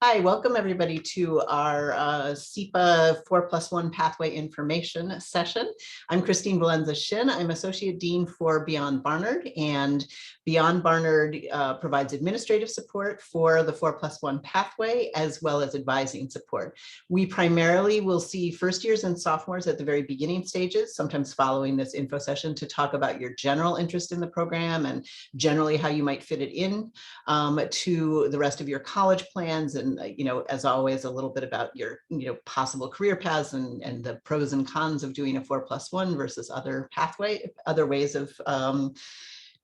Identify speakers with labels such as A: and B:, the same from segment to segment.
A: Hi, welcome everybody to our SIPA 4+1 Pathway Information session. I'm Christine Valenza-Shin. I'm Associate Dean for Beyond Barnard, and Beyond Barnard provides administrative support for the 4+1 pathway as well as advising support. We primarily will see first years and sophomores at the very beginning stages, sometimes following this info session, to talk about your general interest in the program and generally how you might fit it in to the rest of your college plans, and as always, a little bit about your possible career paths and the pros and cons of doing a 4+1 versus other ways of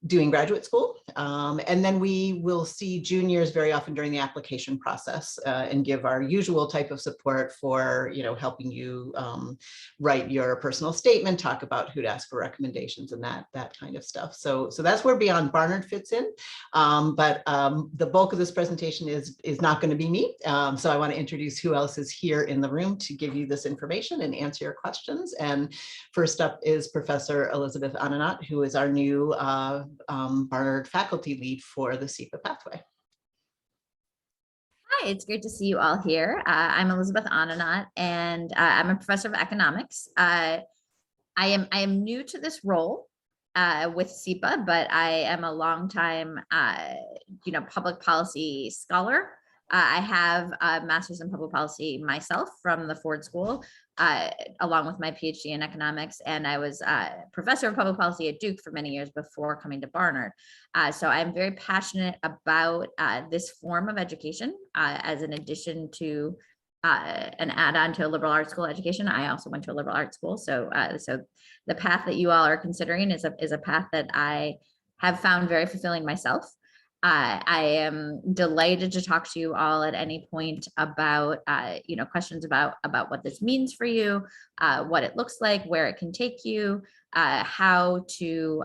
A: doing graduate school. And then we will see juniors very often during the application process and give our usual type of support for, helping you write your personal statement, talk about who to ask for recommendations and that kind of stuff. So that's where Beyond Barnard fits in. But the bulk of this presentation is not going to be me. So I want to introduce who else is here in the room to give you this information and answer your questions. And first up is Professor Elizabeth Ananat, who is our new Barnard faculty lead for the SIPA pathway.
B: Hi, it's great to see you all here. I'm Elizabeth Ananat, and I'm a professor of economics. I am new to this role with SIPA, but I am a longtime, public policy scholar. I have a master's in public policy myself from the Ford School, along with my PhD in economics. And I was a professor of public policy at Duke for many years before coming to Barnard. So I'm very passionate about this form of education as an addition to an add-on to a liberal arts school education. I also went to a liberal arts school. So the path that you all are considering is a path that I have found very fulfilling myself. I am delighted to talk to you all at any point about, questions about what this means for you, what it looks like, where it can take you, how to,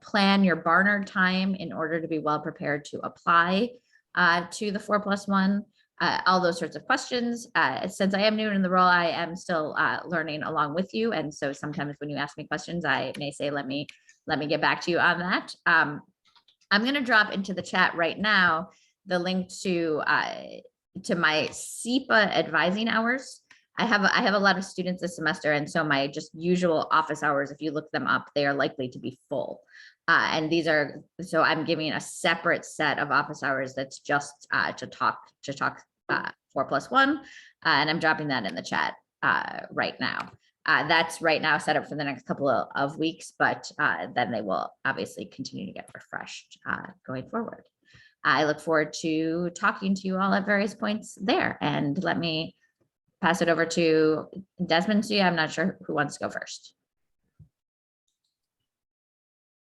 B: plan your Barnard time in order to be well prepared to apply to the 4+1. All those sorts of questions. Since I am new in the role, I am still learning along with you. And so sometimes when you ask me questions, I may say, let me get back to you on that. I'm going to drop into the chat right now the link to my SIPA advising hours. I have a lot of students this semester, and so my just usual office hours, if you look them up, they are likely to be full. And so I'm giving a separate set of office hours that's just to talk 4+1, and I'm dropping that in the chat right now. That's right now set up for the next couple of weeks, but then they will obviously continue to get refreshed going forward. I look forward to talking to you all at various points there, and let me pass it over to Desmond. So I'm not sure who wants to go first.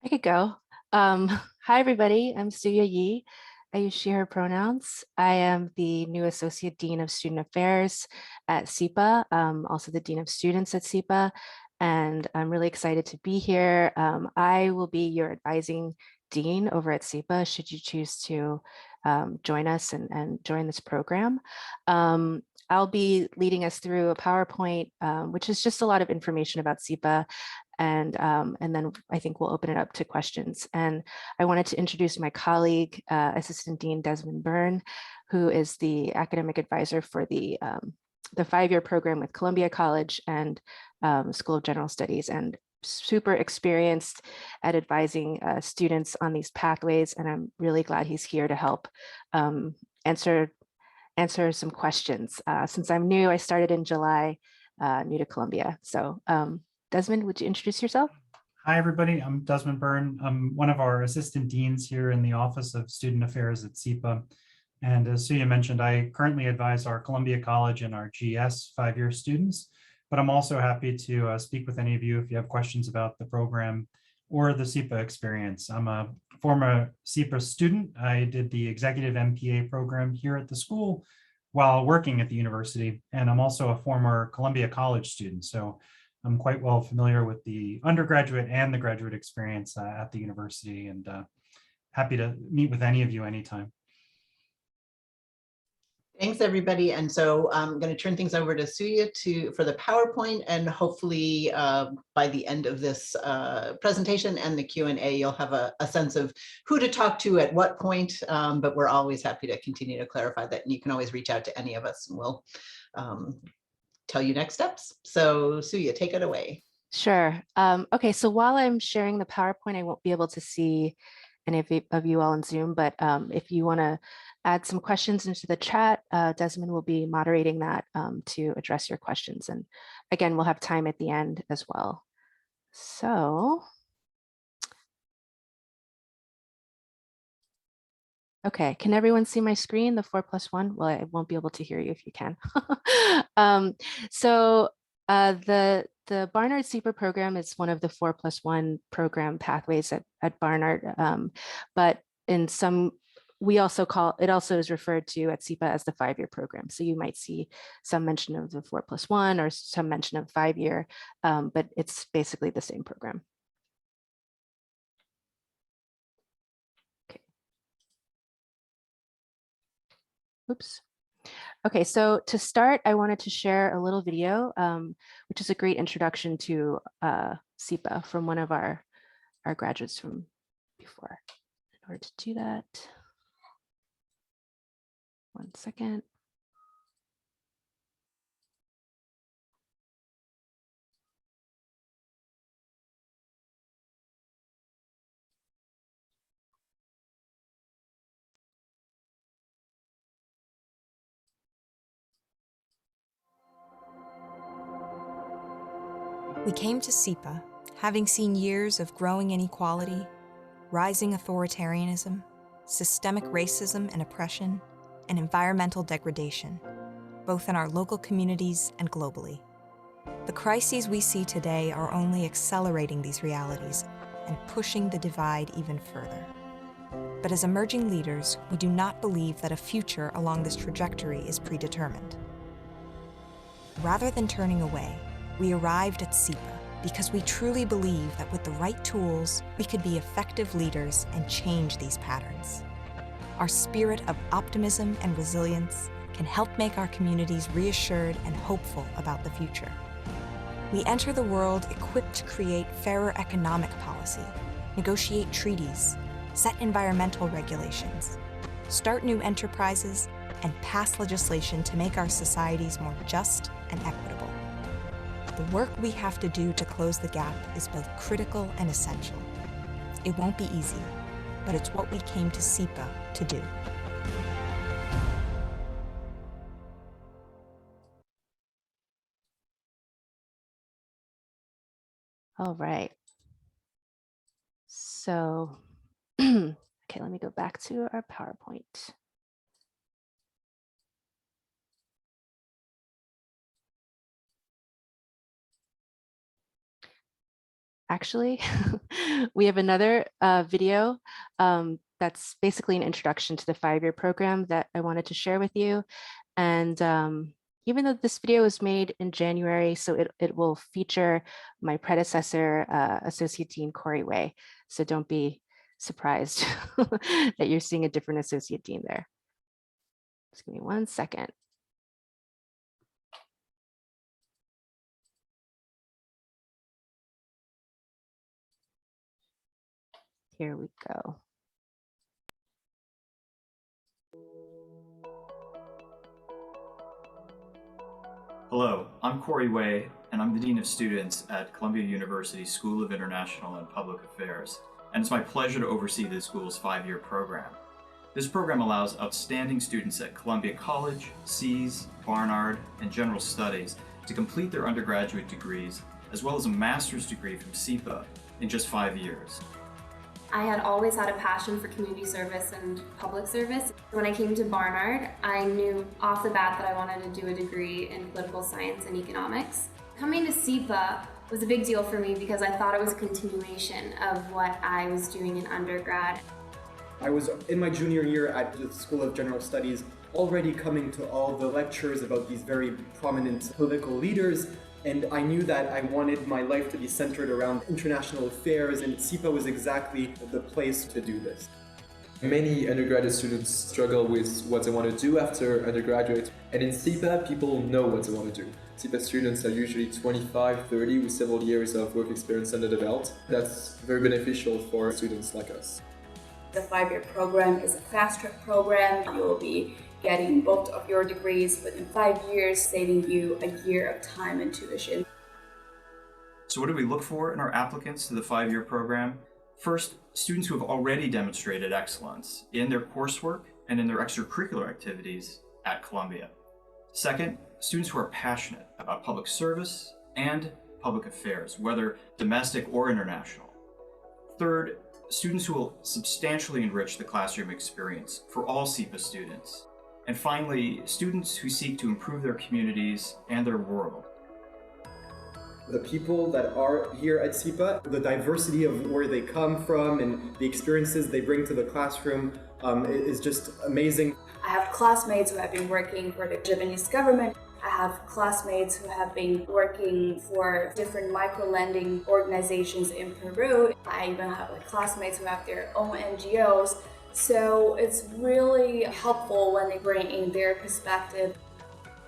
C: I could go. Hi, everybody. I'm Suya Yi. I use she, her pronouns. I am the new Associate Dean of Student Affairs at SIPA, also the Dean of Students at SIPA, and I'm really excited to be here. I will be your advising dean over at SIPA, should you choose to join us and join this program. I'll be leading us through a PowerPoint, which is just a lot of information about SIPA. And then I think we'll open it up to questions. And I wanted to introduce my colleague, Assistant Dean Desmond Byrne, who is the academic advisor for the 5-year program with Columbia College and School of General Studies, and super experienced at advising students on these pathways. And I'm really glad he's here to help answer some questions. Since I'm new, I started in July, new to Columbia. So Desmond, would you introduce yourself?
D: Hi, everybody. I'm Desmond Byrne. I'm one of our assistant deans here in the Office of Student Affairs at SIPA. And as Suya mentioned, I currently advise our Columbia College and our GS 5-year students, but I'm also happy to speak with any of you if you have questions about the program or the SIPA experience. I'm a former SIPA student. I did the executive MPA program here at the school while working at the university. And I'm also a former Columbia College student. So I'm quite well familiar with the undergraduate and the graduate experience at the university, and happy to meet with any of you anytime.
A: Thanks, everybody. And so I'm going to turn things over to Suya for the PowerPoint, and hopefully by the end of this presentation and the Q&A, you'll have a sense of who to talk to at what point, but we're always happy to continue to clarify that. And you can always reach out to any of us and we'll tell you next steps. So Suya, take it away.
C: Sure. Okay, so while I'm sharing the PowerPoint, I won't be able to see any of you all in Zoom, but if you want to add some questions into the chat, Desmond will be moderating that to address your questions. And again, we'll have time at the end as well. So, okay, can everyone see my screen, the 4+1? Well, I won't be able to hear you if you can. The Barnard SIPA program is one of the 4+1 program pathways at Barnard, but in some, we also call, it also is referred to at SIPA as the 5-year program. So you might see some mention of the 4+1 or some mention of 5-year, but it's basically the same program. Okay. Oops. Okay, so to start, I wanted to share a little video, which is a great introduction to SIPA from one of our graduates from before. In order to do that, one second.
E: We came to SIPA having seen years of growing inequality, rising authoritarianism, systemic racism and oppression, and environmental degradation, both in our local communities and globally. The crises we see today are only accelerating these realities and pushing the divide even further. But as emerging leaders, we do not believe that a future along this trajectory is predetermined. Rather than turning away, we arrived at SIPA because we truly believe that with the right tools, we could be effective leaders and change these patterns. Our spirit of optimism and resilience can help make our communities reassured and hopeful about the future. We enter the world equipped to create fairer economic policy, negotiate treaties, set environmental regulations, start new enterprises, and pass legislation to make our societies more just and equitable. The work we have to do to close the gap is both critical and essential. It won't be easy, but it's what we came to SIPA to do.
C: All right. So, okay, let me go back to our PowerPoint. Actually, we have another video that's basically an introduction to the 5-year program that I wanted to share with you. And even though this video was made in January, so it will feature my predecessor, Associate Dean Corey Way. So don't be surprised that you're seeing a different Associate Dean there. Just give me 1 second. Here we go.
F: Hello, I'm Corey Way, and I'm the Dean of Students at Columbia University School of International and Public Affairs, and it's my pleasure to oversee the school's 5-year program. This program allows outstanding students at Columbia College, SEAS, Barnard, and General Studies to complete their undergraduate degrees, as well as a master's degree from SIPA in just 5 years.
G: I had always had a passion for community service and public service. When I came to Barnard, I knew off the bat that I wanted to do a degree in political science and economics. Coming to SIPA was a big deal for me because I thought it was a continuation of what I was doing in undergrad.
H: I was in my junior year at the School of General Studies, already coming to all the lectures about these very prominent political leaders. And I knew that I wanted my life to be centered around international affairs, and SIPA was exactly the place to do this.
I: Many undergraduate students struggle with what they want to do after undergraduate, and in SIPA, people know what they want to do. SIPA students are usually 25, 30 with several years of work experience under the belt. That's very beneficial for students like us.
J: The 5-year program is a fast-track program. You will be getting both of your degrees within 5 years, saving you a year of time and tuition.
F: So what do we look for in our applicants to the 5-year program? First, students who have already demonstrated excellence in their coursework and in their extracurricular activities at Columbia. Second, students who are passionate about public service and public affairs, whether domestic or international. Third, students who will substantially enrich the classroom experience for all SIPA students. And finally, students who seek to improve their communities and their world.
H: The people that are here at SIPA, the diversity of where they come from and the experiences they bring to the classroom is just amazing.
J: I have classmates who have been working for the Japanese government. I have classmates who have been working for different micro-lending organizations in Peru. I even have classmates who have their own NGOs. So it's really helpful when they bring in their perspective.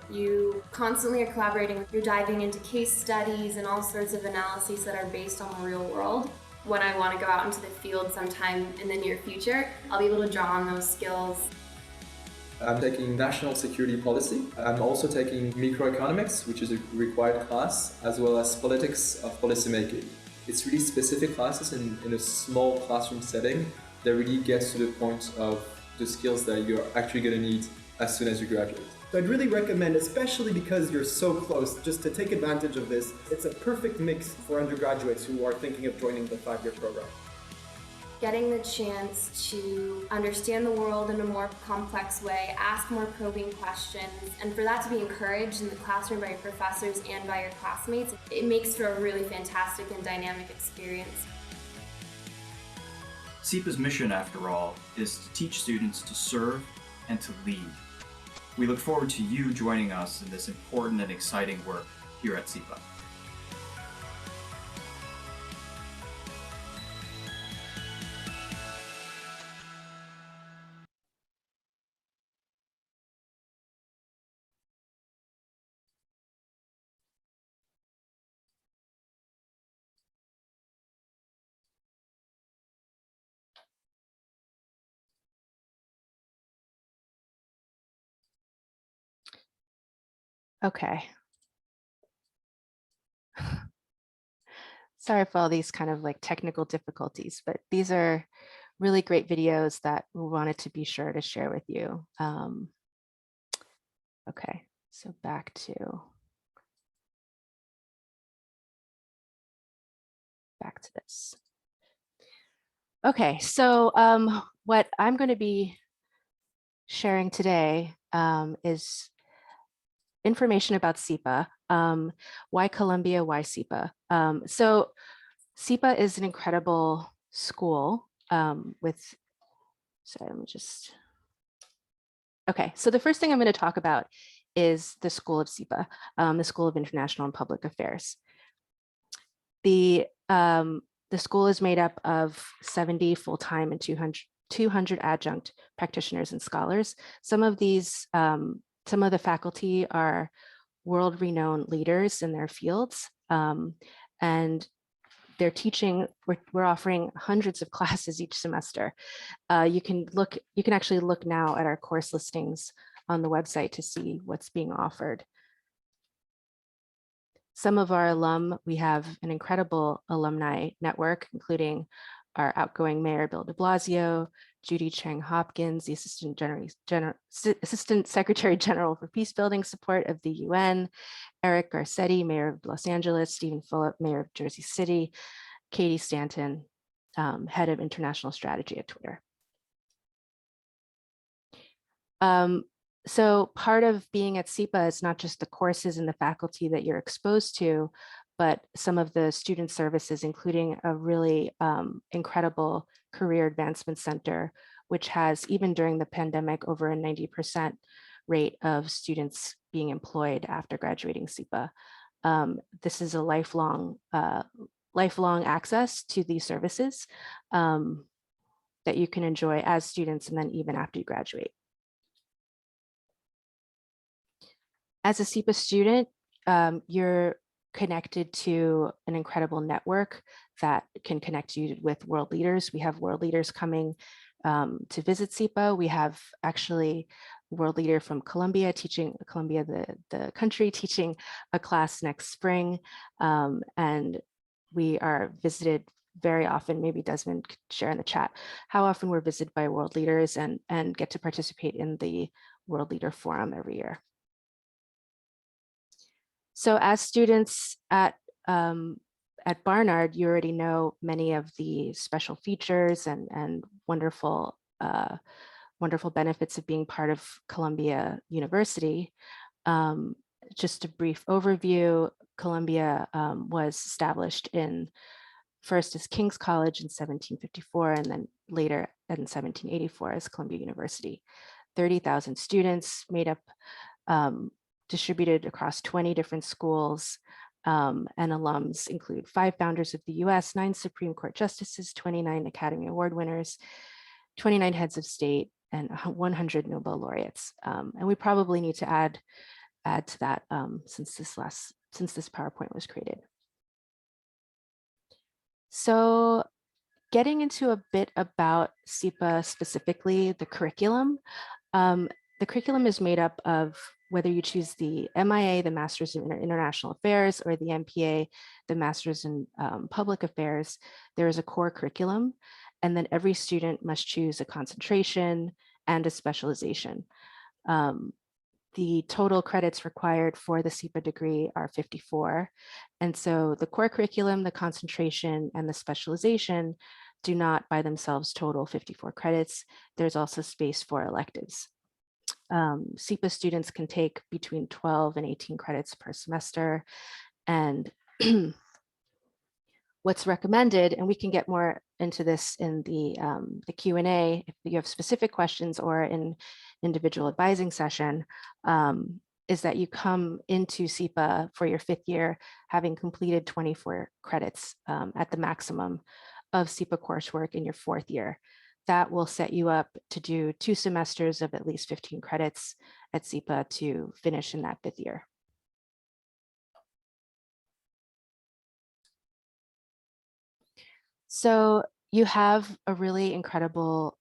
G: You constantly are collaborating. You're diving into case studies and all sorts of analyses that are based on the real world. When I want to go out into the field sometime in the near future, I'll be able to draw on those skills.
I: I'm taking national security policy. I'm also taking microeconomics, which is a required class, as well as politics of policymaking. It's really specific classes in a small classroom setting that really gets to the point of the skills that you're actually going to need as soon as you graduate.
H: So I'd really recommend, especially because you're so close, just to take advantage of this. It's a perfect mix for undergraduates who are thinking of joining the 5-year program.
G: Getting the chance to understand the world in a more complex way, ask more probing questions, and for that to be encouraged in the classroom by your professors and by your classmates, it makes for a really fantastic and dynamic experience.
F: SIPA's mission, after all, is to teach students to serve and to lead. We look forward to you joining us in this important and exciting work here at SIPA.
C: Okay. Sorry for all these kind of like technical difficulties, but these are really great videos that we wanted to be sure to share with you. Okay, so back to this. Okay, so what I'm going to be sharing today is information about SIPA. Why Columbia, why SIPA? So SIPA is an incredible school with, sorry, let me just, okay. So the first thing I'm going to talk about is the School of SIPA, the School of International and Public Affairs. The school is made up of 70 full-time and 200 adjunct practitioners and scholars. Some of these, some of the faculty are world-renowned leaders in their fields, and they're teaching, we're offering hundreds of classes each semester. You can actually look now at our course listings on the website to see what's being offered. Some of our alum, we have an incredible alumni network, including our outgoing Mayor Bill de Blasio, Judy Chang Hopkins, the Assistant Secretary General for Peacebuilding Support of the UN, Eric Garcetti, Mayor of Los Angeles, Stephen Phillip, Mayor of Jersey City, Katie Stanton, Head of International Strategy at Twitter. So part of being at SIPA is not just the courses and the faculty that you're exposed to, but some of the student services, including a really incredible career advancement center, which has, even during the pandemic, over a 90% rate of students being employed after graduating SIPA. This is a lifelong access to these services. that you can enjoy as students and then even after you graduate. As a SIPA student, you're connected to an incredible network that can connect you with world leaders. We have world leaders coming to visit SIPA. We have actually a world leader from Colombia teaching, Colombia, the country, teaching a class next spring. And we are visited very often. Maybe Desmond could share in the chat how often we're visited by world leaders and get to participate in the World Leader Forum every year. So as students at Barnard, you already know many of the special features and wonderful benefits of being part of Columbia University. Just a brief overview, Columbia was established first as King's College in 1754 and then later in 1784 as Columbia University. 30,000 students made up, distributed across 20 different schools, and alums include 5 founders of the US, 9 Supreme Court justices, 29 Academy Award winners, 29 heads of state, and 100 Nobel laureates. And we probably need to add to that since this PowerPoint was created. So getting into a bit about SIPA specifically, the curriculum. The curriculum is made up of whether you choose the MIA, the Masters in International Affairs, or the MPA, the Masters in Public Affairs. There is a core curriculum, and then every student must choose a concentration and a specialization. The total credits required for the SIPA degree are 54. And so the core curriculum, the concentration, and the specialization do not by themselves total 54 credits. There's also space for electives. SIPA students can take between 12 and 18 credits per semester. And what's recommended, and we can get more into this in the Q&A if you have specific questions or in individual advising session, is that you come into SIPA for your 5th year having completed 24 credits at the maximum of SIPA coursework in your 4th year. That will set you up to do 2 semesters of at least 15 credits at SIPA to finish in that 5th year. So you have a really incredible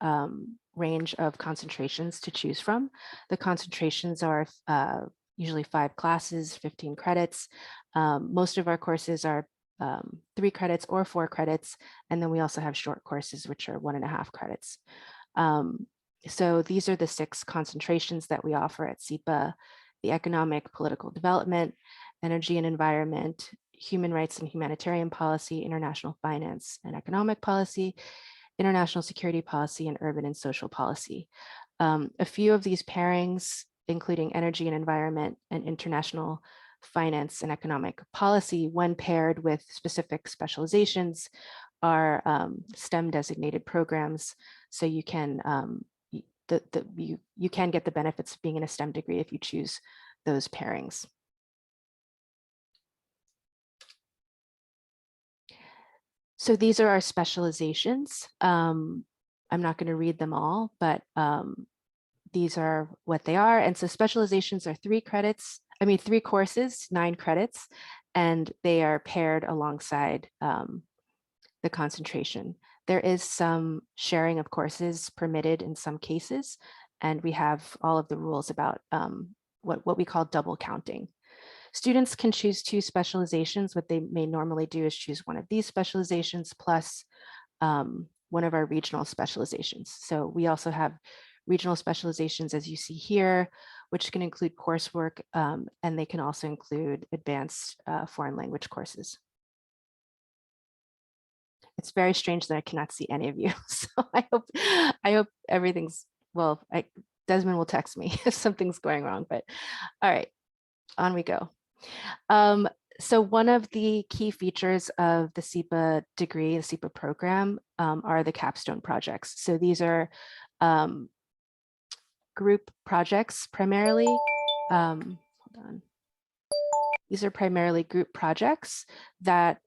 C: range of concentrations to choose from. The concentrations are usually 5 classes, 15 credits. Most of our courses are 3 credits or 4 credits. And then we also have short courses, which are 1.5 credits. So these are the 6 concentrations that we offer at SIPA: the economic, political development, energy and environment, human rights and humanitarian policy, international finance and economic policy, international security policy, and urban and social policy. A few of these pairings, including energy and environment and international finance and economic policy, when paired with specific specializations, are STEM designated programs. So you can you can get the benefits of being in a STEM degree if you choose those pairings. So these are our specializations. I'm not going to read them all, but these are what they are. And so specializations are 3 courses, 9 credits, and they are paired alongside the concentration. There is some sharing of courses permitted in some cases, and we have all of the rules about what we call double counting. Students can choose 2 specializations. What they may normally do is choose one of these specializations plus one of our regional specializations. So we also have regional specializations, as you see here, which can include coursework, and they can also include advanced foreign language courses. It's very strange that I cannot see any of you. So I hope everything's well. Desmond will text me if something's going wrong, but all right, on we go. So one of the key features of the SIPA degree, the SIPA program, are the capstone projects. So these are group projects primarily. Hold on. These are primarily group projects that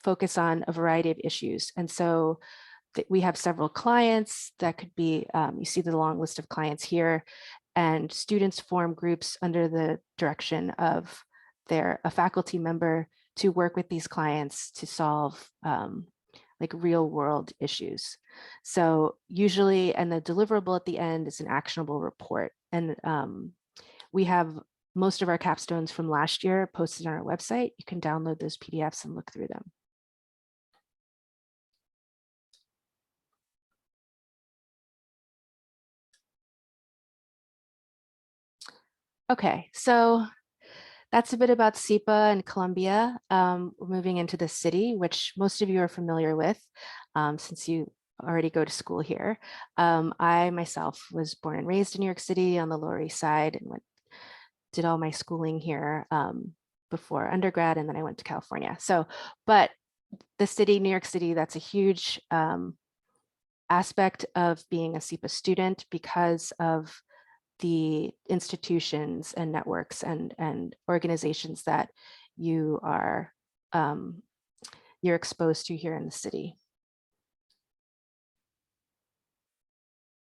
C: focus on a variety of issues. And so we have several clients that could be, you see the long list of clients here, and students form groups under the direction of a faculty member to work with these clients to solve like real world issues. So usually, and the deliverable at the end is an actionable report. And we have most of our capstones from last year posted on our website. You can download those PDFs and look through them. Okay, so that's a bit about SIPA and Columbia. We're moving into the city, which most of you are familiar with since you already go to school here. I myself was born and raised in New York City on the Lower East Side and did all my schooling here before undergrad, and then I went to California. So, but the city, New York City, that's a huge aspect of being a SIPA student because of the institutions and networks and organizations that you are you're exposed to here in the city.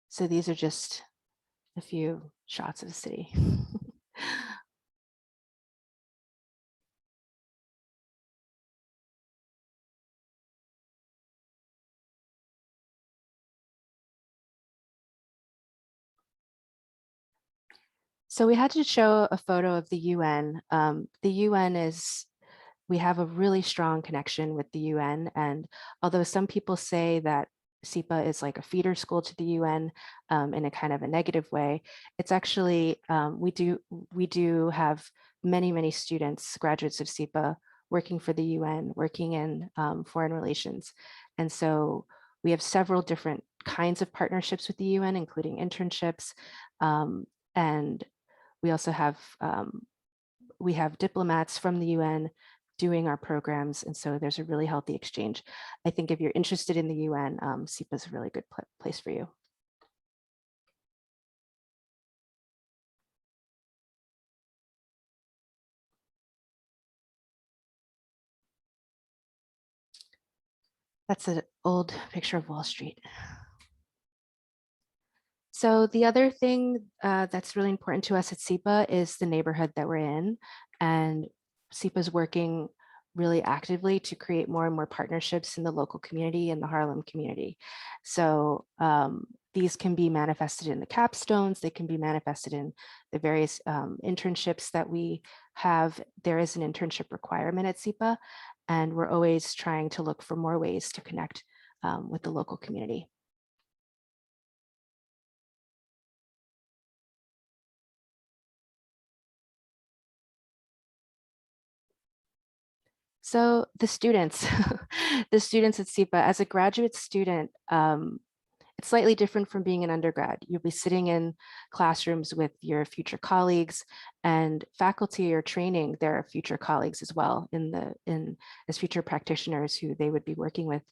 C: So these are just a few shots of the city. So we had to show a photo of the UN. The UN is, we have a really strong connection with the UN. And although some people say that SIPA is like a feeder school to the UN in a kind of a negative way, it's actually, we do have many students, graduates of SIPA, working for the UN, working in foreign relations. And so we have several different kinds of partnerships with the UN, including internships. And we also have diplomats from the UN doing our programs. And so there's a really healthy exchange. I think if you're interested in the UN, SIPA is a really good place for you. That's an old picture of Wall Street. So the other thing that's really important to us at SIPA is the neighborhood that we're in. And SIPA is working really actively to create more and more partnerships in the local community and the Harlem community. So these can be manifested in the capstones, they can be manifested in the various internships that we have. There is an internship requirement at SIPA, and we're always trying to look for more ways to connect with the local community. So the students, the students at SIPA, as a graduate student, it's slightly different from being an undergrad. You'll be sitting in classrooms with your future colleagues, and faculty are training their future colleagues as well as future practitioners who they would be working with.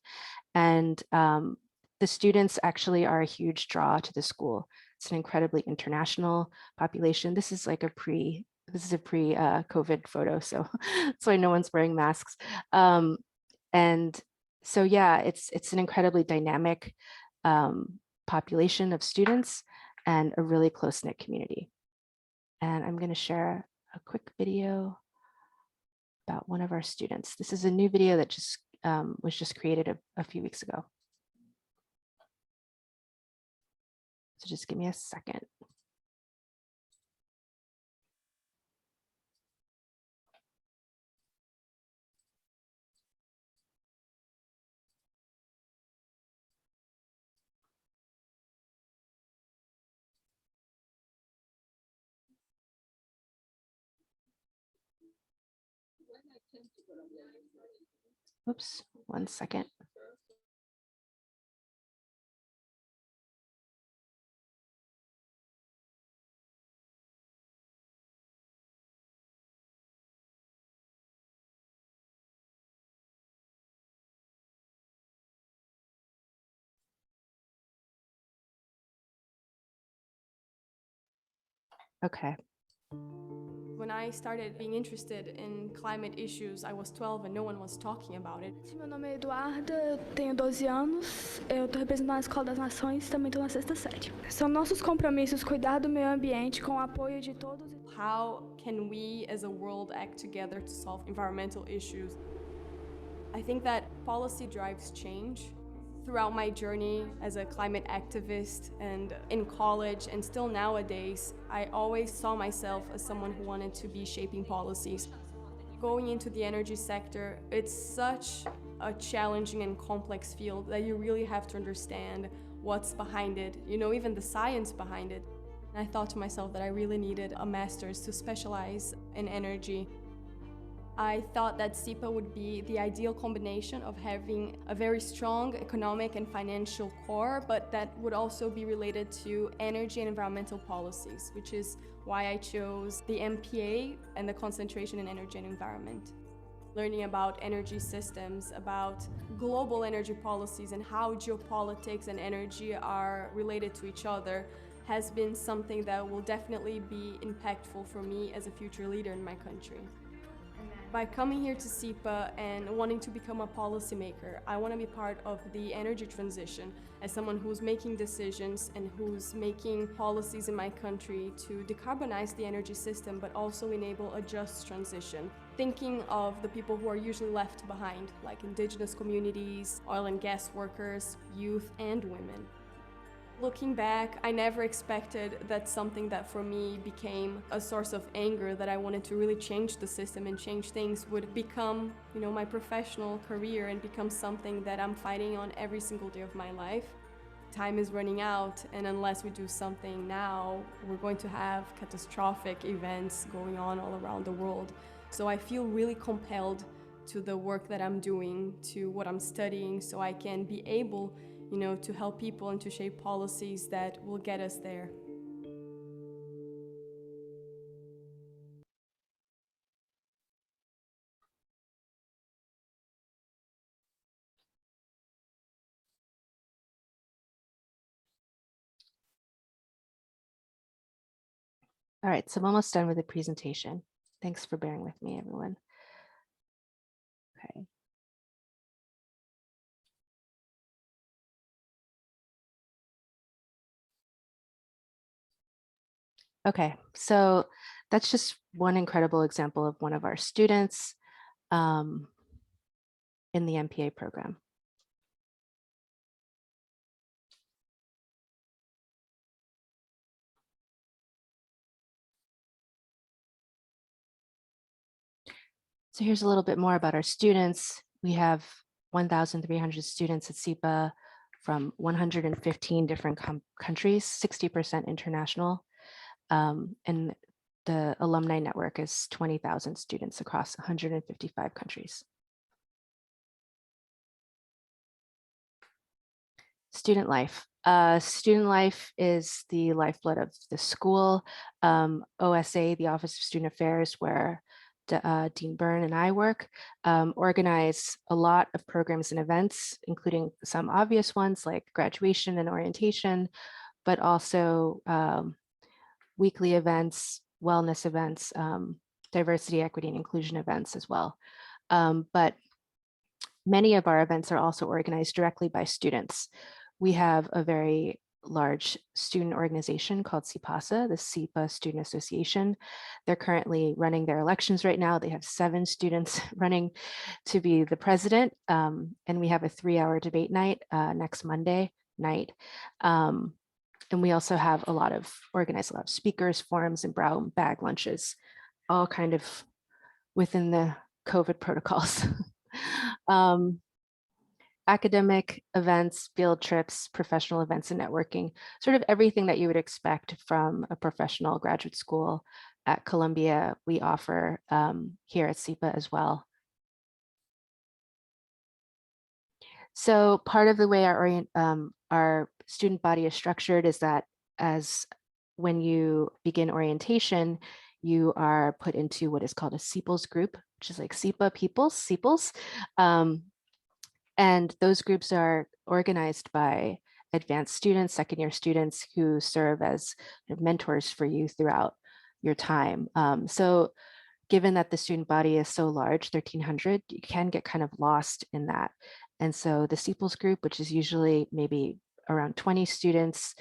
C: And the students actually are a huge draw to the school. It's an incredibly international population. This is like a pre-COVID photo, so that's why no one's wearing masks. And so yeah, it's an incredibly dynamic population of students and a really close-knit community. And I'm going to share a quick video about one of our students. This is a new video that was just created a few weeks ago. So just give me a second. Oops, 1 second. Okay.
K: When I started being interested in climate issues, I was 12 and no one was talking about it.
L: Meu nome é Eduarda, eu tenho 12 anos, eu estou representando a Escola das Nações, também estou na 6ª série. São nossos compromissos cuidar do meio ambiente com o apoio de todos.
K: How can we as a world act together to solve environmental issues? I think that policy drives change. Throughout my journey as a climate activist and in college and still nowadays, I always saw myself as someone who wanted to be shaping policies. Going into the energy sector, it's such a challenging and complex field that you really have to understand what's behind it, you know, even the science behind it. And I thought to myself that I really needed a master's to specialize in energy. I thought that SIPA would be the ideal combination of having a very strong economic and financial core, but that would also be related to energy and environmental policies, which is why I chose the MPA and the concentration in energy and environment. Learning about energy systems, about global energy policies and how geopolitics and energy are related to each other has been something that will definitely be impactful for me as a future leader in my country. By coming here to SIPA and wanting to become a policymaker, I want to be part of the energy transition as someone who's making decisions and who's making policies in my country to decarbonize the energy system, but also enable a just transition. Thinking of the people who are usually left behind, like indigenous communities, oil and gas workers, youth, and women. Looking back, I never expected that something that for me became a source of anger, that I wanted to really change the system and change things, would become, you know, my professional career and become something that I'm fighting on every single day of my life. Time is running out, and unless we do something now, we're going to have catastrophic events going on all around the world. So I feel really compelled to the work that I'm doing, to what I'm studying, so I can be able, you know, to help people and to shape policies that will get us there.
C: All right, so I'm almost done with the presentation. Thanks for bearing with me, everyone. Okay. Okay, so that's just one incredible example of one of our students in the MPA program. So here's a little bit more about our students. We have 1,300 students at SIPA from 115 different countries, 60% international. And the alumni network is 20,000 students across 155 countries. Student life. Student life is the lifeblood of the school. OSA, the Office of Student Affairs, where Dean Byrne and I work, organize a lot of programs and events, including some obvious ones like graduation and orientation, but also weekly events, wellness events, diversity, equity, and inclusion events as well. But many of our events are also organized directly by students. We have a very large student organization called SIPASA, the SIPA Student Association. They're currently running their elections right now. They have 7 students running to be the president. And we have a 3-hour debate night next Monday night. And we also have organized a lot of speakers, forums, and brown bag lunches, all kind of within the COVID protocols. Academic events, field trips, professional events, and networking, sort of everything that you would expect from a professional graduate school at Columbia, we offer here at SIPA as well. So part of the way our student body is structured is that when you begin orientation, you are put into what is called a SIPLs group, which is like SIPA peoples, SIPLs. And those groups are organized by advanced students, second-year students who serve as mentors for you throughout your time. So given that the student body is so large, 1,300, you can get kind of lost in that. And so the SIPLS group, which is usually maybe around 20 students,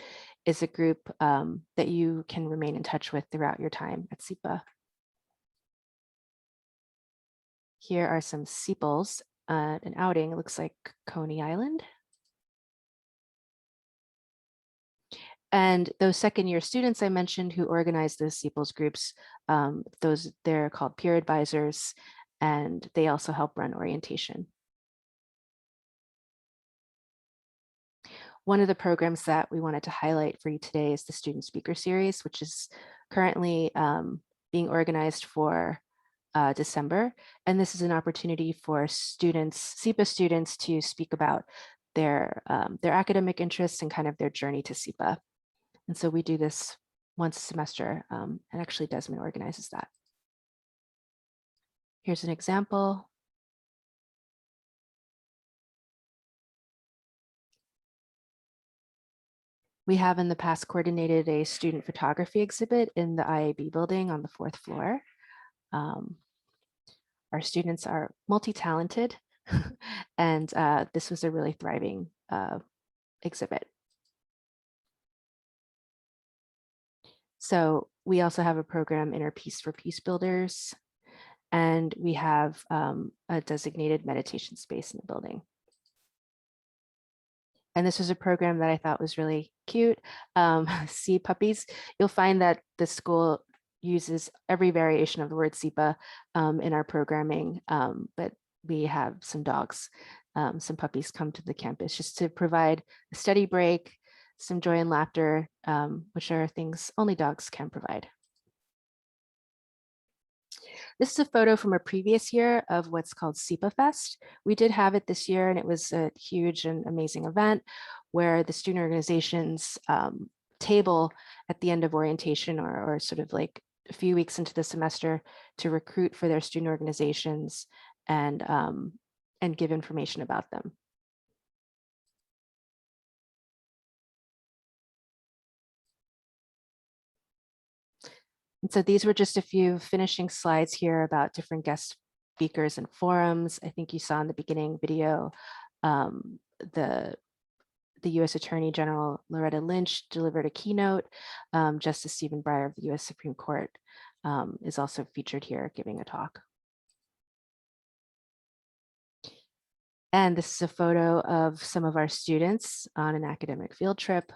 C: is a group that you can remain in touch with throughout your time at SIPA. Here are some SIPLs, an outing. It looks like Coney Island. And those second year students I mentioned who organize those SIPLS groups, they're called peer advisors, and they also help run orientation. One of the programs that we wanted to highlight for you today is the Student Speaker Series, which is currently being organized for December. And this is an opportunity for students, SIPA students, to speak about their academic interests and kind of their journey to SIPA. And so we do this once a semester, and actually Desmond organizes that. Here's an example. We have in the past coordinated a student photography exhibit in the IAB building on the 4th floor. Our students are multi-talented, and this was a really thriving exhibit. So we also have a program, Inner Peace for Peace Builders, and we have a designated meditation space in the building. And this was a program that I thought was really cute. See Puppies. You'll find that the school uses every variation of the word SIPA in our programming, but we have some dogs, some puppies come to the campus just to provide a study break, some joy and laughter, which are things only dogs can provide. This is a photo from a previous year of what's called SIPA Fest. We did have it this year, and it was a huge and amazing event where the student organizations table at the end of orientation or sort of like a few weeks into the semester to recruit for their student organizations and give information about them. And so these were just a few finishing slides here about different guest speakers and forums. I think you saw in the beginning video, the U.S. Attorney General Loretta Lynch delivered a keynote. Justice Stephen Breyer of the U.S. Supreme Court is also featured here giving a talk. And this is a photo of some of our students on an academic field trip.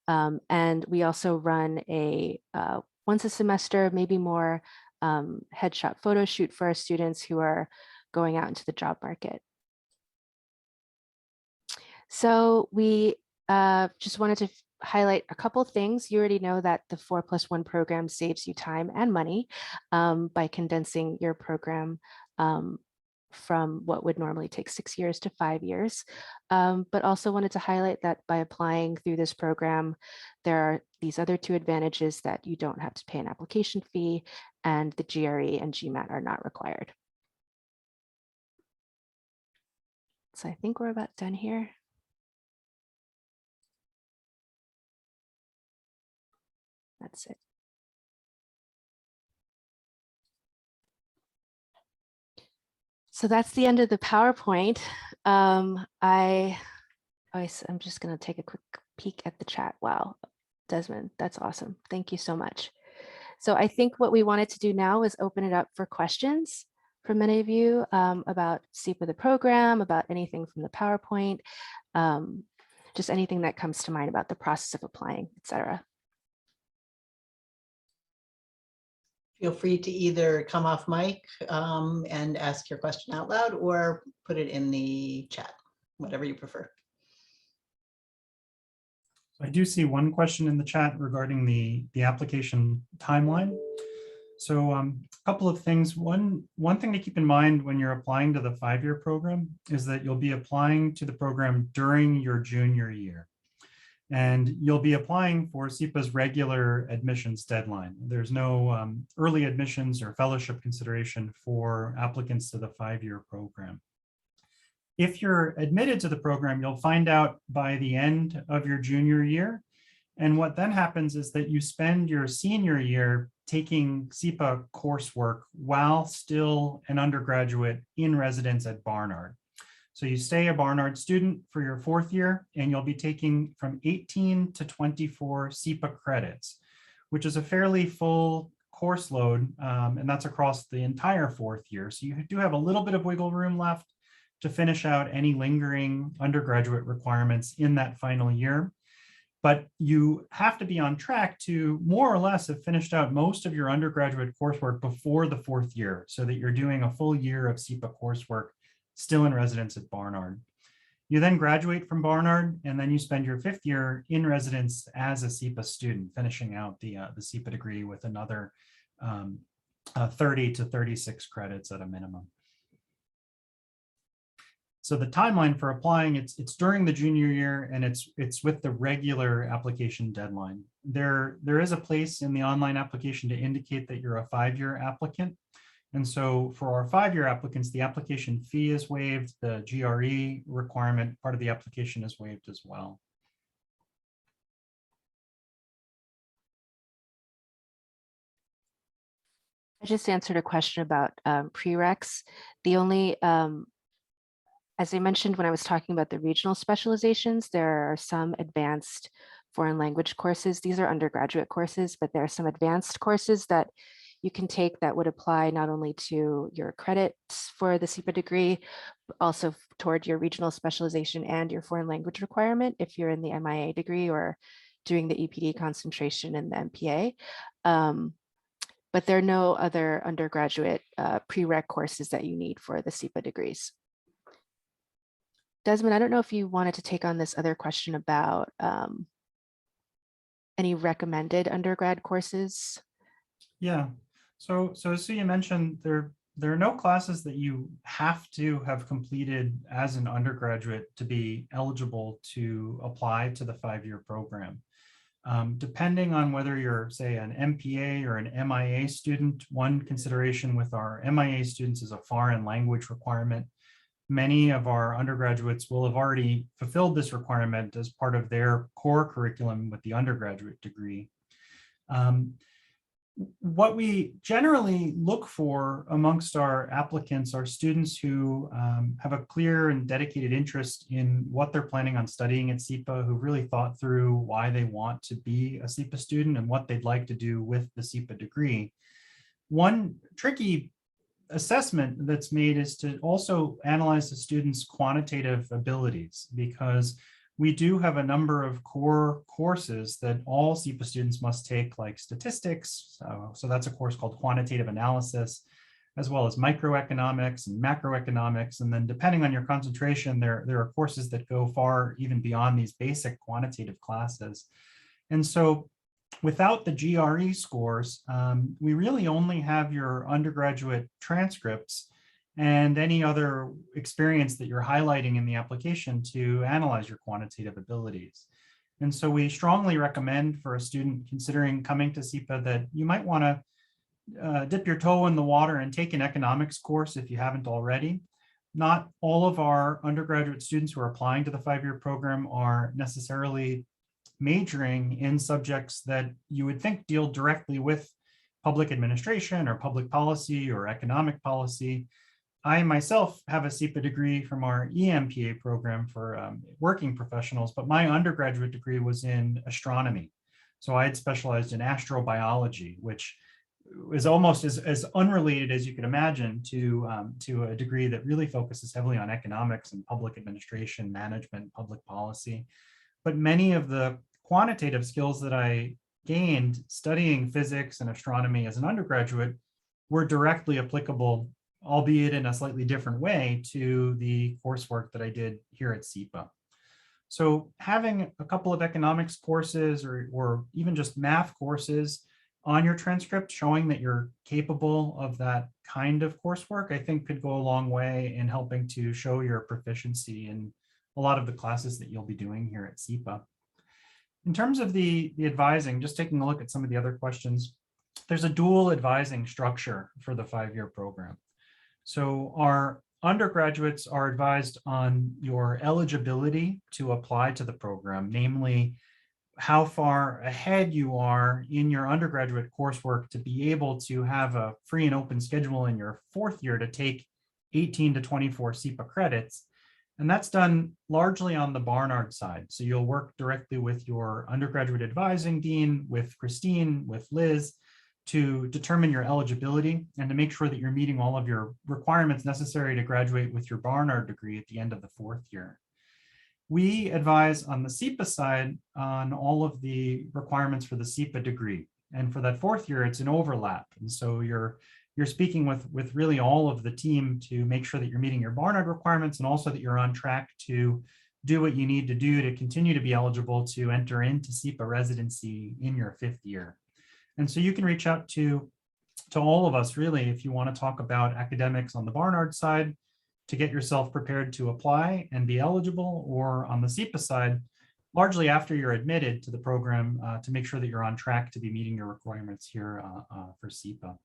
C: And we also run a once a semester, maybe more, headshot photo shoot for our students who are going out into the job market. So we just wanted to highlight a couple things. You already know that the 4+1 program saves you time and money by condensing your program from what would normally take 6 years to 5 years. But also wanted to highlight that by applying through this program, there are these other two advantages: that you don't have to pay an application fee, and the GRE and GMAT are not required. So I think we're about done here. That's it. So that's the end of the PowerPoint. I'm just going to take a quick peek at the chat. Wow, Desmond, that's awesome. Thank you so much. So I think what we wanted to do now is open it up for questions from many of you about SIPA, the program, about anything from the PowerPoint, just anything that comes to mind about the process of applying, etc.
A: Feel free to either come off mic and ask your question out loud, or put it in the chat, whatever you prefer.
D: I do see one question in the chat regarding the application timeline. So a couple of things. One thing to keep in mind when you're applying to the 5-year program is that you'll be applying to the program during your junior year. And you'll be applying for SIPA's regular admissions deadline. There's no early admissions or fellowship consideration for applicants to the 5-year program. If you're admitted to the program, you'll find out by the end of your junior year And what then happens is that you spend your senior year taking SIPA coursework while still an undergraduate in residence at Barnard. So you stay a Barnard student for your 4th year, and you'll be taking from 18 to 24 SIPA credits, which is a fairly full course load, and that's across the entire 4th year. So you do have a little bit of wiggle room left to finish out any lingering undergraduate requirements in that final year. But you have to be on track to more or less have finished out most of your undergraduate coursework before the 4th year, so that you're doing a full year of SIPA coursework still in residence at Barnard. You then graduate from Barnard, and then you spend your 5th year in residence as a SIPA student, finishing out the SIPA degree with another 30 to 36 credits at a minimum. So the timeline for applying, it's during the junior year, and it's with the regular application deadline. There is a place in the online application to indicate that you're a 5-year applicant. And so for our 5-year applicants, the application fee is waived, the GRE requirement, part of the application is waived as well.
C: I just answered a question about prereqs. The only, as I mentioned when I was talking about the regional specializations, there are some advanced foreign language courses. These are undergraduate courses, but there are some advanced courses that you can take that would apply not only to your credits for the SIPA degree, but also toward your regional specialization and your foreign language requirement if you're in the MIA degree or doing the EPD concentration in the MPA. But there are no other undergraduate prereq courses that you need for the SIPA degrees. Desmond, I don't know if you wanted to take on this other question about any recommended undergrad courses.
D: Yeah, so as you mentioned, there are no classes that you have to have completed as an undergraduate to be eligible to apply to the 5-year program. Depending on whether you're, say, an MPA or an MIA student, one consideration with our MIA students is a foreign language requirement. Many of our undergraduates will have already fulfilled this requirement as part of their core curriculum with the undergraduate degree. What we generally look for amongst our applicants are students who have a clear and dedicated interest in what they're planning on studying at SIPA, who really thought through why they want to be a SIPA student and what they'd like to do with the SIPA degree. One tricky assessment that's made is to also analyze the students' quantitative abilities, because we do have a number of core courses that all SIPA students must take, like statistics. So that's a course called quantitative analysis, as well as microeconomics and macroeconomics. And then depending on your concentration, there are courses that go far even beyond these basic quantitative classes. And so without the GRE scores, we really only have your undergraduate transcripts and any other experience that you're highlighting in the application to analyze your quantitative abilities. And so we strongly recommend for a student considering coming to SIPA that you might want to dip your toe in the water and take an economics course if you haven't already. Not all of our undergraduate students who are applying to the 5-year program are necessarily majoring in subjects that you would think deal directly with public administration or public policy or economic policy. I myself have a SIPA degree from our EMPA program for working professionals, but my undergraduate degree was in astronomy. So I had specialized in astrobiology, which is almost as unrelated as you could imagine to a degree that really focuses heavily on economics and public administration, management, public policy. But many of the quantitative skills that I gained studying physics and astronomy as an undergraduate were directly applicable, albeit in a slightly different way, to the coursework that I did here at SIPA. So having a couple of economics courses or even just math courses on your transcript showing that you're capable of that kind of coursework, I think could go a long way in helping to show your proficiency in a lot of the classes that you'll be doing here at SIPA. In terms of the advising, just taking a look at some of the other questions, there's a dual advising structure for the 5-year program. So our undergraduates are advised on your eligibility to apply to the program, namely how far ahead you are in your undergraduate coursework to be able to have a free and open schedule in your 4th year to take 18 to 24 SIPA credits. And that's done largely on the Barnard side. So you'll work directly with your undergraduate advising dean, with Christine, with Liz, to determine your eligibility and to make sure that you're meeting all of your requirements necessary to graduate with your Barnard degree at the end of the 4th year. We advise on the SIPA side on all of the requirements for the SIPA degree. And for that 4th year, it's an overlap. And so you're speaking with really all of the team to make sure that you're meeting your Barnard requirements and also that you're on track to do what you need to do to continue to be eligible to enter into SIPA residency in your 5th year. And so you can reach out to all of us really if you want to talk about academics on the Barnard side to get yourself prepared to apply and be eligible, or on the SIPA side, largely after you're admitted to the program to make sure that you're on track to be meeting your requirements here for SIPA.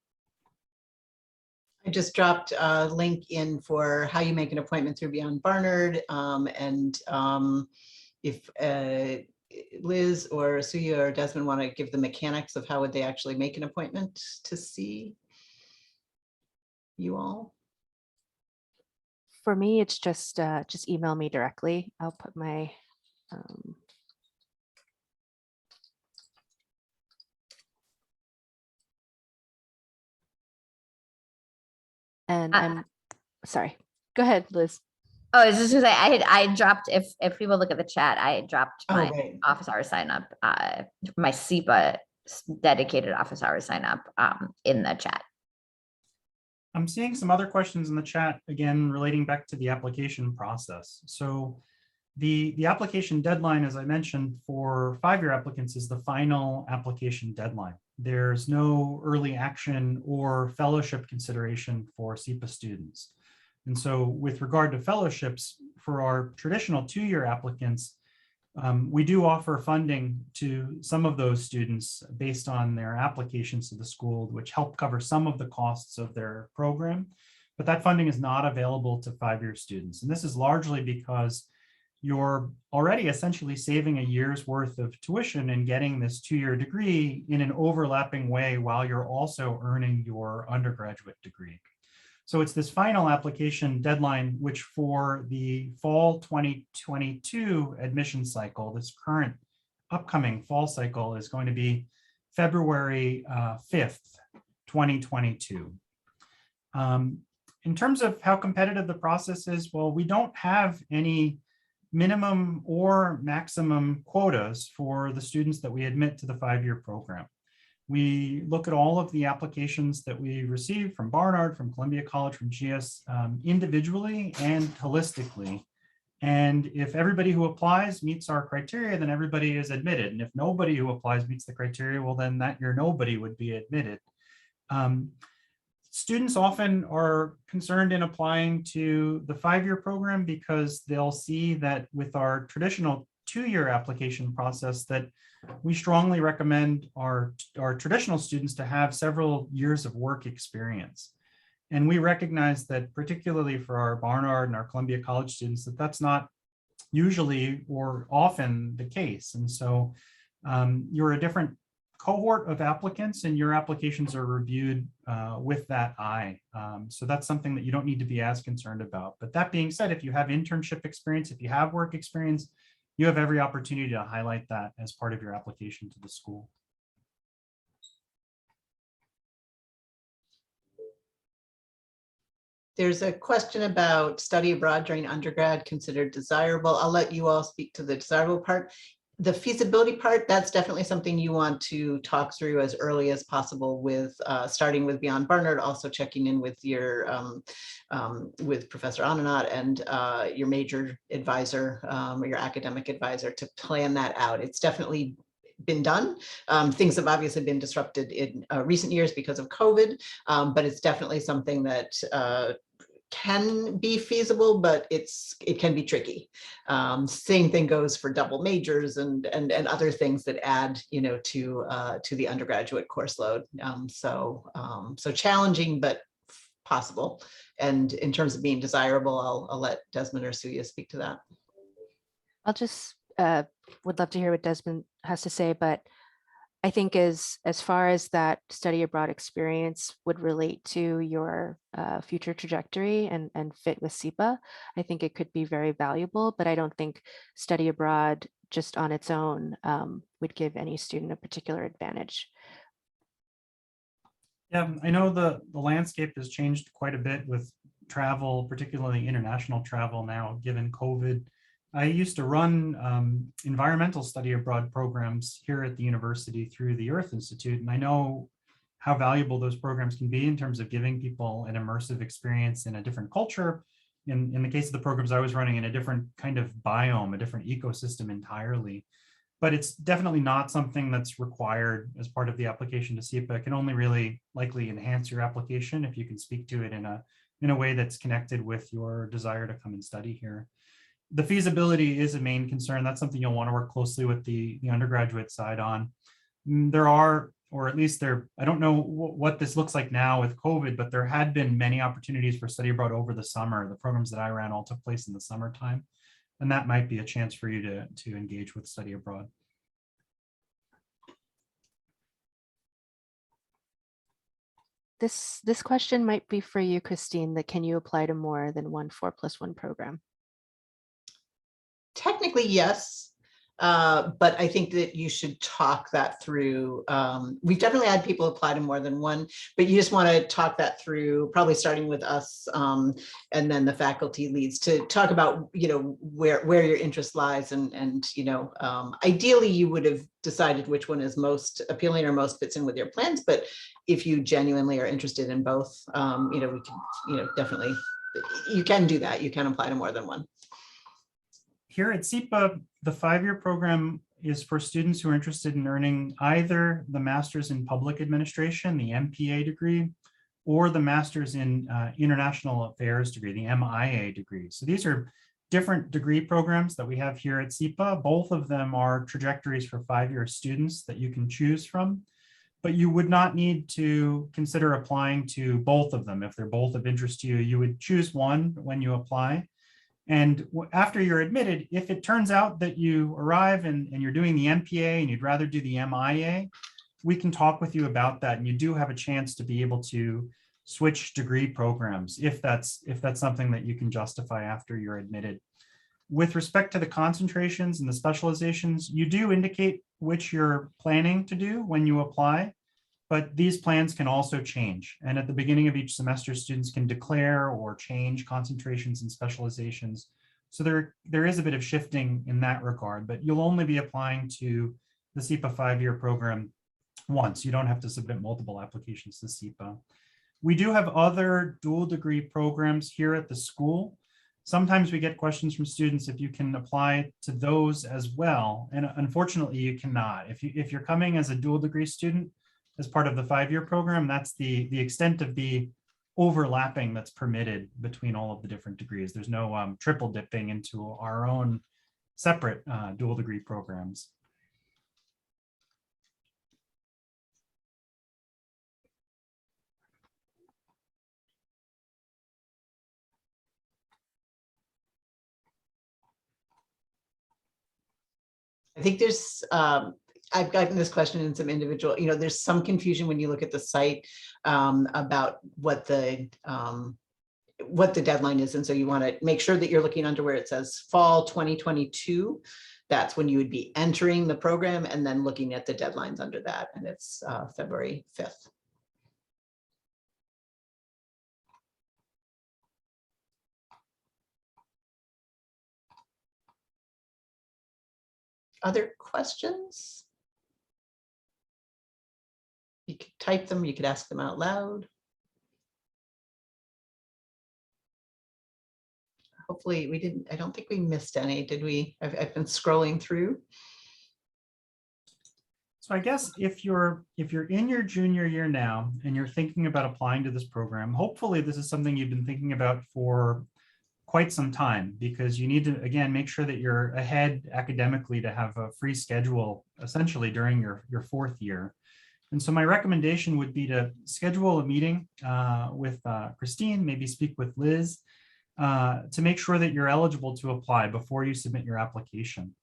A: I just dropped a link in for how you make an appointment through Beyond Barnard. If Liz or Suya or Desmond want to give the mechanics of how would they actually make an appointment to see you all?
C: For me, it's just email me directly. I'll put my and I'm sorry. Go ahead, Liz.
B: Oh, I was just gonna say I dropped, if people look at the chat, I dropped my office hours sign up, my SIPA dedicated office hours sign up in the chat.
D: I'm seeing some other questions in the chat, again, relating back to the application process. So the application deadline, as I mentioned, for 5-year applicants is the final application deadline. There's no early action or fellowship consideration for SIPA students. And so with regard to fellowships, for our traditional 2-year applicants, we do offer funding to some of those students based on their applications to the school, which help cover some of the costs of their program. But that funding is not available to 5-year students. And this is largely because you're already essentially saving a year's worth of tuition and getting this 2-year degree in an overlapping way while you're also earning your undergraduate degree. So it's this final application deadline, which for the fall 2022 admission cycle, this current upcoming fall cycle, is going to be February 5th, 2022. In terms of how competitive the process is, well, we don't have any minimum or maximum quotas for the students that we admit to the 5-year program. We look at all of the applications that we receive from Barnard, from Columbia College, from GS individually and holistically. And if everybody who applies meets our criteria, then everybody is admitted. And if nobody who applies meets the criteria, well, then that year nobody would be admitted. Students often are concerned in applying to the 5-year program because they'll see that with our traditional 2-year application process that we strongly recommend our traditional students to have several years of work experience. And we recognize that particularly for our Barnard and our Columbia College students, that that's not usually or often the case. And so you're a different cohort of applicants and your applications are reviewed with that eye. So that's something that you don't need to be as concerned about. But that being said, if you have internship experience, if you have work experience, you have every opportunity to highlight that as part of your application to the school.
A: There's a question about study abroad during undergrad considered desirable. I'll let you all speak to the desirable part. The feasibility part, that's definitely something you want to talk through as early as possible with starting with Beyond Barnard, also checking in with your with Professor Ananat and your major advisor or your academic advisor to plan that out. It's definitely been done. Things have obviously been disrupted in recent years because of COVID, but it's definitely something that can be feasible, but it can be tricky. Same thing goes for double majors and other things that add, you know, to the undergraduate course load. So challenging, but possible. And in terms of being desirable, I'll let Desmond or Suya speak to that.
C: I'll just would love to hear what Desmond has to say, but I think as far as that study abroad experience would relate to your future trajectory and fit with SIPA, I think it could be very valuable, but I don't think study abroad just on its own would give any student a particular advantage.
D: Yeah, I know the landscape has changed quite a bit with travel, particularly international travel now, given COVID. I used to run environmental study abroad programs here at the university through the Earth Institute, and I know how valuable those programs can be in terms of giving people an immersive experience in a different culture. In the case of the programs I was running, in a different kind of biome, a different ecosystem entirely. But it's definitely not something that's required as part of the application to SIPA. It can only really likely enhance your application if you can speak to it in a way that's connected with your desire to come and study here. The feasibility is a main concern. That's something you'll want to work closely with the undergraduate side on. There are, or at least there, I don't know what this looks like now with COVID, but there had been many opportunities for study abroad over the summer. The programs that I ran all took place in the summertime. And that might be a chance for you to engage with study abroad.
C: This question might be for you, Christine, that can you apply to more than one 4+1 program?
A: Technically, yes. But I think that you should talk that through. We've definitely had people apply to more than one, but you just want to talk that through, probably starting with us and then the faculty leads, to talk about, where your interest lies, and ideally you would have decided which one is most appealing or most fits in with your plans. But if you genuinely are interested in both, we can, definitely, you can do that. You can apply to more than one.
D: Here at SIPA, the 5-year program is for students who are interested in earning either the Master's in Public Administration, the MPA degree, or the Master's in International Affairs degree, the MIA degree. So these are different degree programs that we have here at SIPA. Both of them are trajectories for 5-year students that you can choose from, but you would not need to consider applying to both of them. If they're both of interest to you, you would choose one when you apply. And after you're admitted, if it turns out that you arrive and you're doing the MPA and you'd rather do the MIA, we can talk with you about that. And you do have a chance to be able to switch degree programs if that's something that you can justify after you're admitted. With respect to the concentrations and the specializations, you do indicate which you're planning to do when you apply, but these plans can also change. And at the beginning of each semester, students can declare or change concentrations and specializations. So there is a bit of shifting in that regard, but you'll only be applying to the SIPA 5-year program once. You don't have to submit multiple applications to SIPA. We do have other dual degree programs here at the school. Sometimes we get questions from students if you can apply to those as well. And unfortunately, you cannot. If you're coming as a dual degree student, as part of the 5-year program, that's the extent of the overlapping that's permitted between all of the different degrees. There's no triple dipping into our own separate dual degree programs.
A: I think there's, I've gotten this question in some individual, there's some confusion when you look at the site about what the deadline is. And so you want to make sure that you're looking under where it says fall 2022. That's when you would be entering the program, and then looking at the deadlines under that. And it's February 5th. Other questions? You could type them, you could ask them out loud. Hopefully I don't think we missed any, did we? I've been scrolling through.
D: So I guess if you're in your junior year now and you're thinking about applying to this program, hopefully this is something you've been thinking about for quite some time, because you need to, again, make sure that you're ahead academically to have a free schedule essentially during your 4th year. And so my recommendation would be to schedule a meeting with Christine, maybe speak with Liz, to make sure that you're eligible to apply before you submit your application.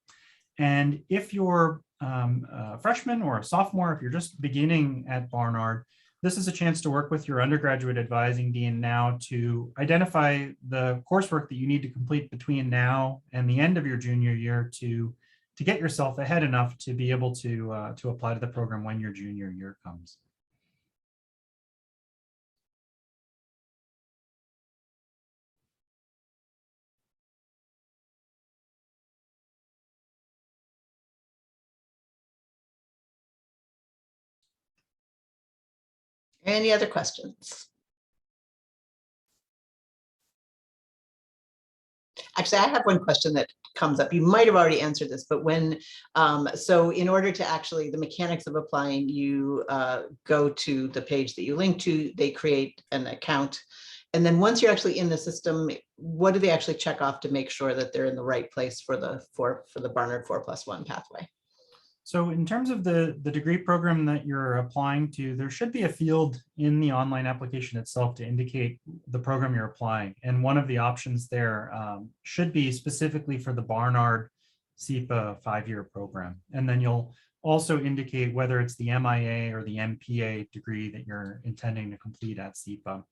D: And if you're a freshman or a sophomore, if you're just beginning at Barnard, this is a chance to work with your undergraduate advising dean now to identify the coursework that you need to complete between now and the end of your junior year to get yourself ahead enough to be able to apply to the program when your junior year comes.
A: Any other questions? Actually, I have one question that comes up. You might have already answered this, but when, so in order to actually, the mechanics of applying, you go to the page that you link to, they create an account. And then once you're actually in the system, what do they actually check off to make sure that they're in the right place for the Barnard 4+1 pathway?
D: So in terms of the degree program that you're applying to, there should be a field in the online application itself to indicate the program you're applying. And one of the options there should be specifically for the Barnard SIPA 5-year program. And then you'll also indicate whether it's the MIA or the MPA degree that you're intending to complete at SIPA.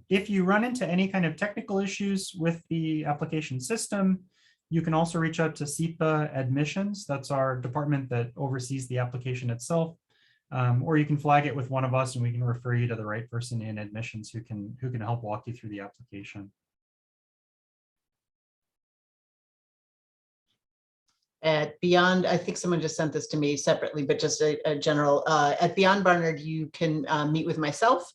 D: If you run into any kind of technical issues with the application system, you can also reach out to SIPA Admissions. That's our department that oversees the application itself. Or you can flag it with one of us and we can refer you to the right person in admissions who can help walk you through the application.
A: At Beyond, I think someone just sent this to me separately, but just a general, at Beyond Barnard, you can meet with myself.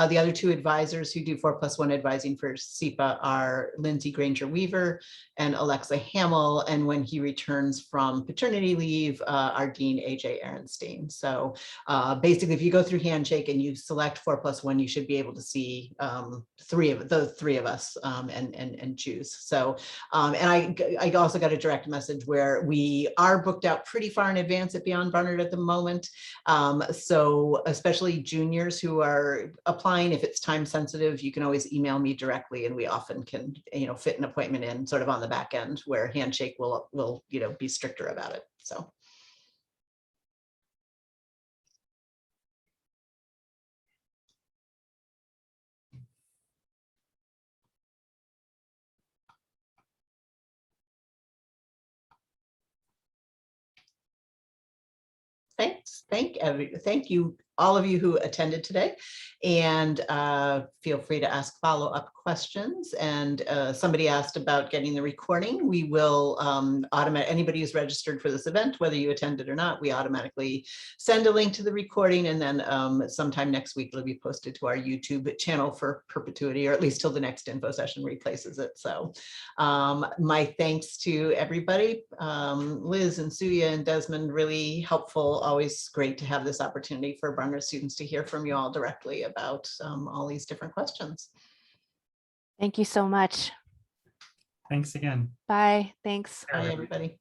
A: The other two advisors who do 4+1 advising for SIPA are Lindsay Granger Weaver and Alexa Hamill. And when he returns from paternity leave, our dean, AJ Ehrenstein. So basically, if you go through Handshake and you select 4+1, you should be able to see the three of us and choose. So, and I also got a direct message where we are booked out pretty far in advance at Beyond Barnard at the moment. So especially juniors who are applying, if it's time sensitive, you can always email me directly and we often can, fit an appointment in sort of on the back end where Handshake will be stricter about it. So. Thanks. Thank you, all of you who attended today, and feel free to ask follow-up questions. And somebody asked about getting the recording. We will anybody who's registered for this event, whether you attended or not, we automatically send a link to the recording, and then sometime next week it'll be posted to our YouTube channel for perpetuity, or at least till the next info session replaces it. So my thanks to everybody. Liz and Suya and Desmond, really helpful. Always great to have this opportunity for Barnard students to hear from you all directly about all these different questions.
C: Thank you so much.
D: Thanks again.
C: Bye. Thanks.
A: Bye, everybody.